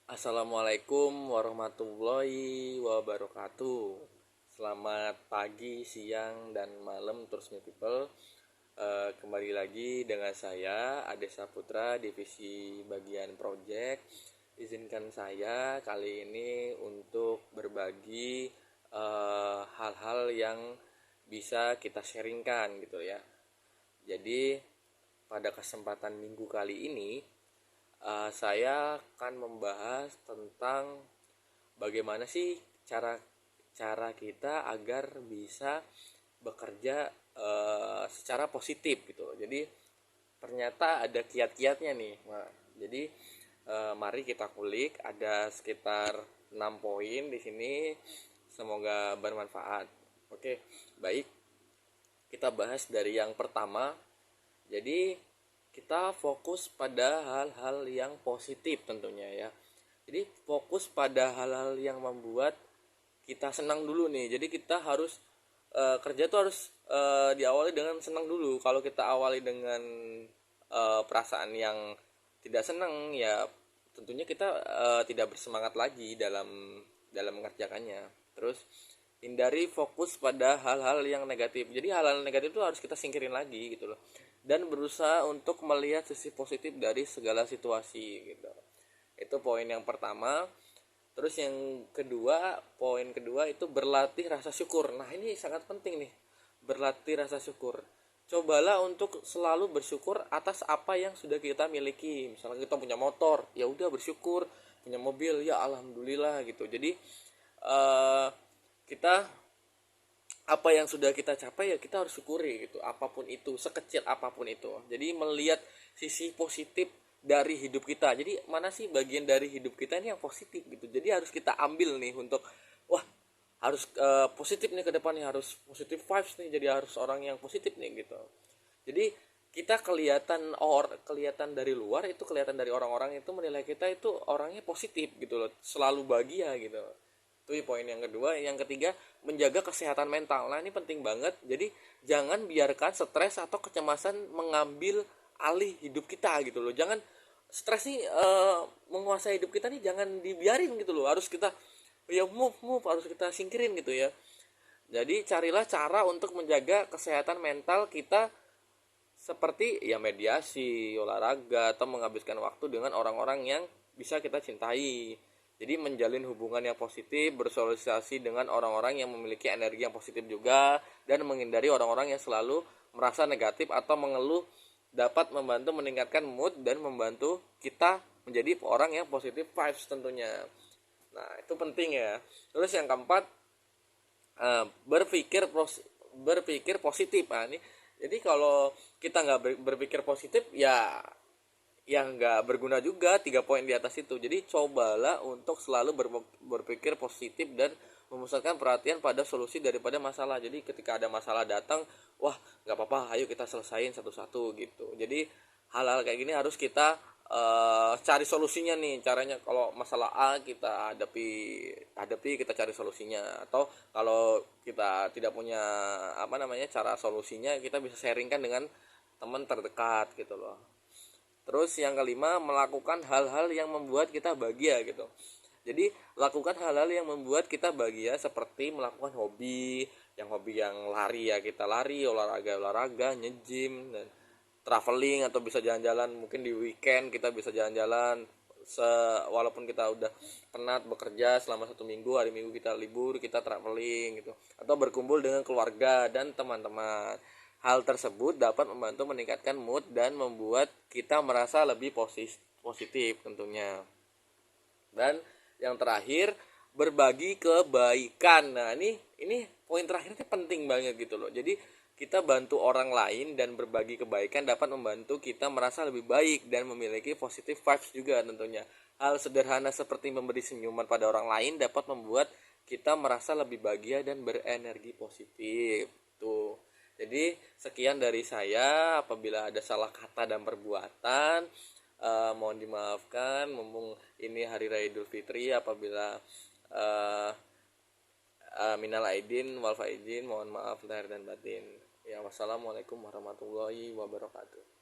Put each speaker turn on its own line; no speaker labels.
Assalamualaikum warahmatullahi wabarakatuh. Selamat pagi, siang, dan malam terus people. Kembali lagi dengan saya Ade Saputra, divisi bagian project. Izinkan saya kali ini untuk berbagi hal-hal yang bisa kita sharingkan gitu ya. Jadi pada kesempatan minggu kali ini saya akan membahas tentang bagaimana sih cara cara kita agar bisa bekerja secara positif gitu. Jadi ternyata ada kiat-kiatnya nih. Nah, jadi mari kita kulik, ada sekitar 6 poin di sini. Semoga bermanfaat. Oke, baik. Kita bahas dari yang pertama. Jadi kita fokus pada hal-hal yang positif tentunya ya. Jadi fokus pada hal-hal yang membuat kita senang dulu nih. Jadi kita harus kerja tuh harus diawali dengan senang dulu. Kalau kita awali dengan perasaan yang tidak senang ya tentunya kita tidak bersemangat lagi dalam mengerjakannya. Terus hindari fokus pada hal-hal yang negatif. Jadi hal-hal negatif itu harus kita singkirin lagi gitu loh. Dan berusaha untuk melihat sisi positif dari segala situasi gitu. Itu poin yang pertama. Terus yang kedua, poin kedua itu berlatih rasa syukur. Nah, ini sangat penting nih. Berlatih rasa syukur. Cobalah untuk selalu bersyukur atas apa yang sudah kita miliki. Misalnya kita punya motor, ya udah bersyukur. Punya mobil, ya alhamdulillah gitu. Jadi kita apa yang sudah kita capai ya kita harus syukuri gitu, apapun itu, sekecil apapun itu. Jadi melihat sisi positif dari hidup kita. Jadi mana sih bagian dari hidup kita ini yang positif gitu. Jadi harus kita ambil nih untuk wah, harus positif nih ke depannya, harus positif vibes nih, jadi harus orang yang positif nih gitu. Jadi kita kelihatan dari luar, itu kelihatan dari orang-orang itu menilai kita itu orangnya positif gitu loh, selalu bahagia gitu. Itu poin yang kedua. Yang ketiga, menjaga kesehatan mental. Nah, ini penting banget. Jadi jangan biarkan stres atau kecemasan mengambil alih hidup kita gitu loh. Jangan stres nih menguasai hidup kita nih, jangan dibiarin gitu loh. Harus kita ya move harus kita singkirin gitu ya. Jadi carilah cara untuk menjaga kesehatan mental kita, seperti ya mediasi, olahraga, atau menghabiskan waktu dengan orang-orang yang bisa kita cintai. Jadi menjalin hubungan yang positif, bersosialisasi dengan orang-orang yang memiliki energi yang positif juga, dan menghindari orang-orang yang selalu merasa negatif atau mengeluh, dapat membantu meningkatkan mood dan membantu kita menjadi orang yang positif vibes tentunya. Nah, itu penting ya. Terus yang keempat, berpikir positif. Nah, ini jadi kalau kita nggak berpikir positif ya yang nggak berguna juga 3 poin di atas itu. Jadi cobalah untuk selalu berpikir positif dan memusatkan perhatian pada solusi daripada masalah. Jadi ketika ada masalah datang, wah nggak apa-apa, ayo kita selesain satu-satu gitu. Jadi hal-hal kayak gini harus kita cari solusinya nih. Caranya kalau masalah A kita hadapi kita cari solusinya. Atau kalau kita tidak punya cara solusinya, kita bisa sharingkan dengan teman terdekat gitu loh. Terus yang kelima, melakukan hal-hal yang membuat kita bahagia gitu. Jadi lakukan hal-hal yang membuat kita bahagia, seperti melakukan hobi yang lari ya kita lari, olahraga, nge-gym, dan traveling, atau bisa jalan-jalan. Mungkin di weekend kita bisa jalan-jalan, walaupun kita udah penat bekerja selama 1 minggu, hari Minggu kita libur, kita traveling gitu, atau berkumpul dengan keluarga dan teman-teman. Hal tersebut dapat membantu meningkatkan mood dan membuat kita merasa lebih positif tentunya. Dan yang terakhir, berbagi kebaikan. Nah, ini poin terakhirnya penting banget gitu loh. Jadi kita bantu orang lain dan berbagi kebaikan dapat membantu kita merasa lebih baik dan memiliki positive vibes juga tentunya. Hal sederhana seperti memberi senyuman pada orang lain dapat membuat kita merasa lebih bahagia dan berenergi positif. Tuh. Jadi sekian dari saya. Apabila ada salah kata dan perbuatan, mohon dimaafkan. Mumpung ini hari raya Idul Fitri, apabila minal aidin wal faizin, mohon maaf lahir dan batin. Ya, wassalamualaikum warahmatullahi wabarakatuh.